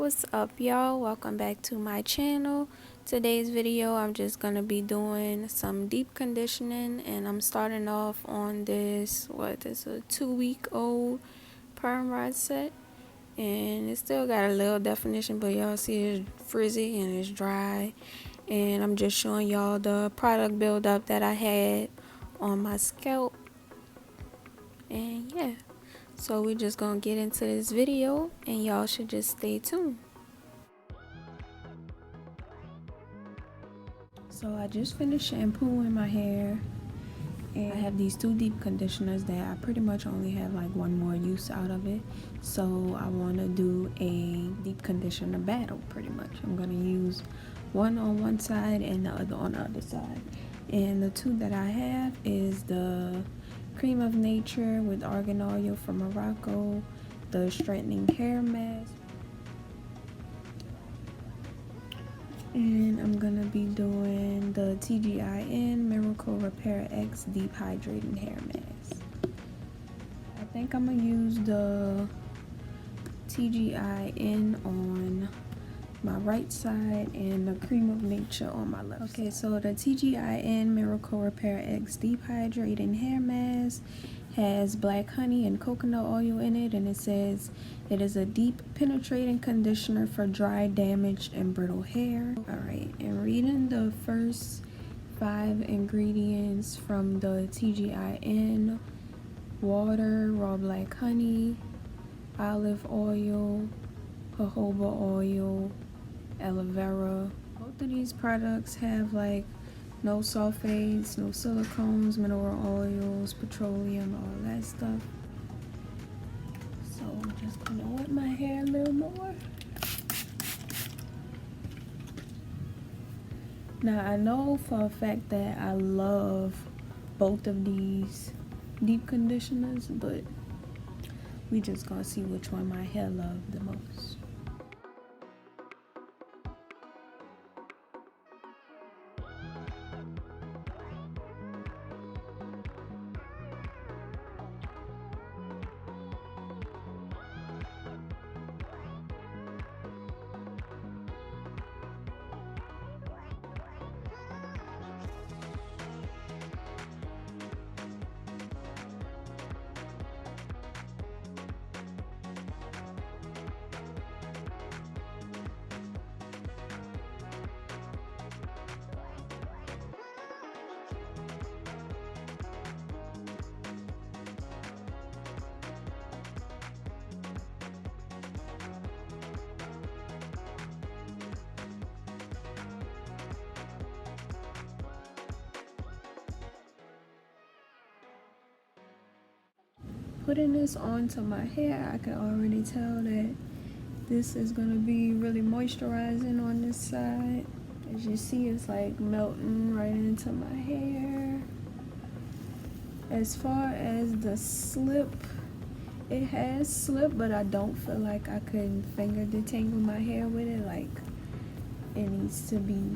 What's up, y'all? Welcome back to my channel. Today's video I'm just gonna be doing some deep conditioning, and I'm starting off on this a 2-week-old perm rod set, and it still got a little definition, but y'all see it's frizzy and it's dry. And I'm just showing y'all the product buildup that I had on my scalp. And yeah, so we're just gonna get into this video, and y'all should just stay tuned. So I just finished shampooing my hair, and I have these 2 deep conditioners that I pretty much only have like one more use out of it. So I want to do a deep conditioner battle pretty much. I'm going to use one on one side and the other on the other side. And the 2 that I have is the Creme of Nature with argan oil from Morocco, the straightening hair mask, and I'm gonna be doing the TGIN Miracle Repair X Deep Hydrating Hair Mask. I think I'm gonna use the TGIN on my right side and the Creme of Nature on my left. Okay, so the TGIN Miracle Repair X Deep Hydrating Hair Mask has black honey and coconut oil in it, and it says it is a deep penetrating conditioner for dry, damaged, and brittle hair. Alright, and reading the first 5 ingredients from the TGIN: water, raw black honey, olive oil, jojoba oil, aloe vera. Both of these products have like no sulfates, no silicones, mineral oils, petroleum, all that stuff. So I'm just gonna wet my hair a little more. Now I know for a fact that I love both of these deep conditioners, but we just gonna see which one my hair loves the most. Putting this onto my hair, I can already tell that this is going to be really moisturizing on this side. As you see, it's like melting right into my hair. As far as the slip, it has slip, but I don't feel like I could finger detangle my hair with it. Like, it needs to be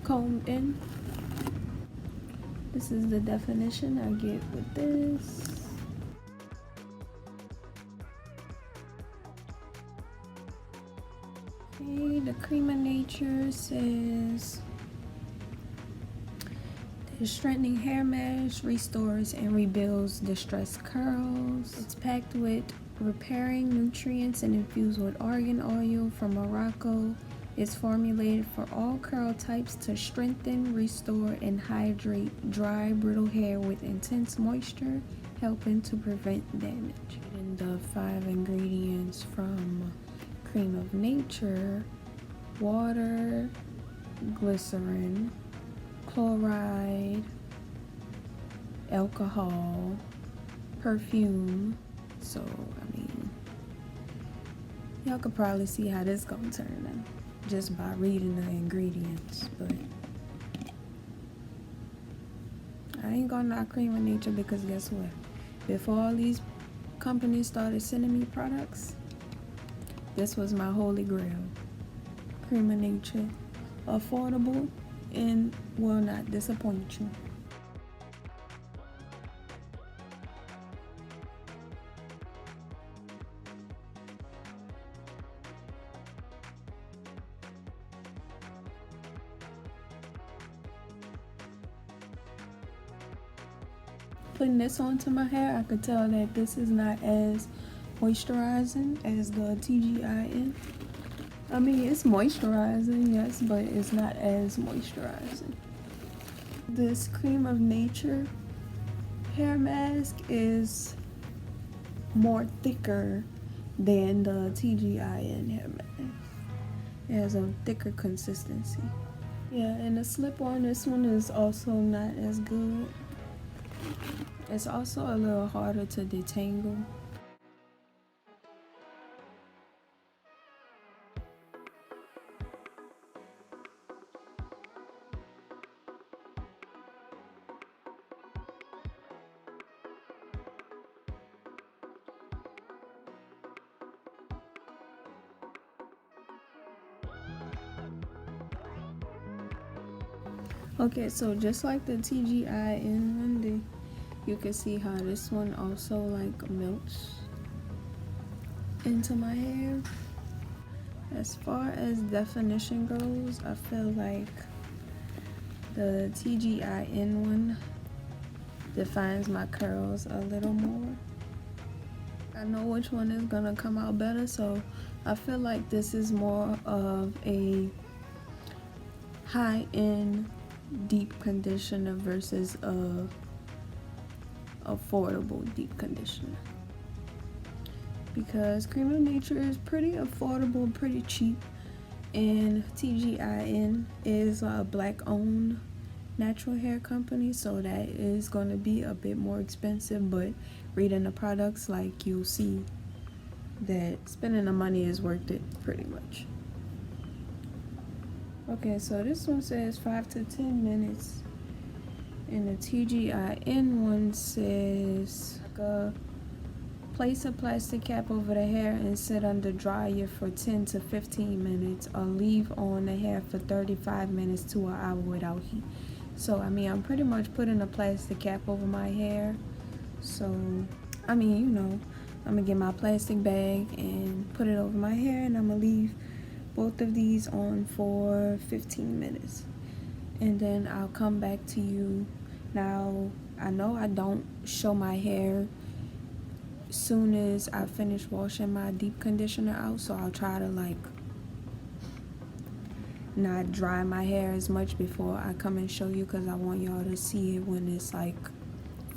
combed in. This is the definition I get with this. Okay, the Creme of Nature says the straightening hair mask restores and rebuilds distressed curls. It's packed with repairing nutrients and infused with argan oil from Morocco. It's formulated for all curl types to strengthen, restore, and hydrate dry, brittle hair with intense moisture, helping to prevent damage. And the 5 ingredients from Creme of Nature: water, glycerin, chloride, alcohol, perfume. So I mean, y'all could probably see how this gonna turn out just by reading the ingredients. But I ain't gonna knock Creme of Nature, because guess what? Before all these companies started sending me products, this was my holy grail. Creme of Nature. Affordable and will not disappoint you. putting this onto my hair, I could tell that this is not as moisturizing as the TGIN. I mean, it's moisturizing, yes, but it's not as moisturizing. This Creme of Nature hair mask is more thicker than the TGIN hair mask. It has a thicker consistency. Yeah, and the slip on this one is also not as good. It's also a little harder to detangle. Okay, so just like the TGIN one, you can see how this one also like melts into my hair. As far as definition goes, I feel like the TGIN one defines my curls a little more. I know which one is gonna come out better, so I feel like this is more of a high-end deep conditioner versus a affordable deep conditioner, because Creme of Nature is pretty affordable, pretty cheap, and TGIN is a black owned natural hair company, so that is going to be a bit more expensive, but reading the products, like, you'll see that spending the money is worth it pretty much. Okay, so this one says 5 to 10 minutes, and the TGIN one says place a plastic cap over the hair and sit under dryer for 10 to 15 minutes, or leave on the hair for 35 minutes to an hour without heat. So I mean, I'm pretty much putting a plastic cap over my hair. So I mean, you know, I'm gonna get my plastic bag and put it over my hair, and I'm gonna leave both of these on for 15 minutes, and then I'll come back to you. Now, I know I don't show my hair soon as I finish washing my deep conditioner out, so I'll try to like not dry my hair as much before I come and show you, because I want y'all to see it when it's like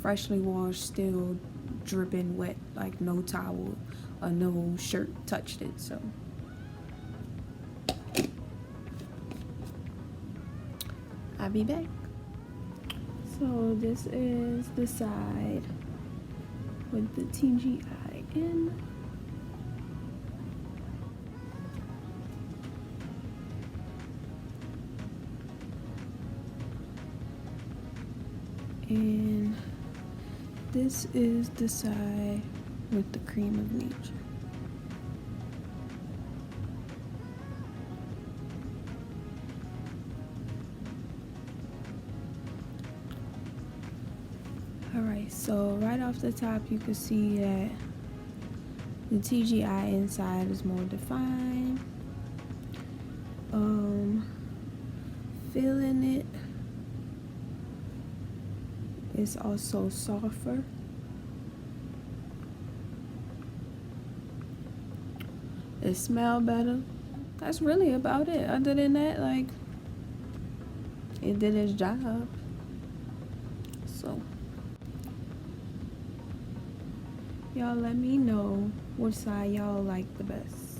freshly washed, still dripping wet, like no towel or no shirt touched it. So I'll be back. So this is the side with the TGIN. And this is the side with the Creme of Nature. Alright, so right off the top you can see that the TGIN side is more defined. Feeling it, it's also softer. It smells better. That's really about it. Other than that, like, it did its job. So y'all let me know which side y'all like the best.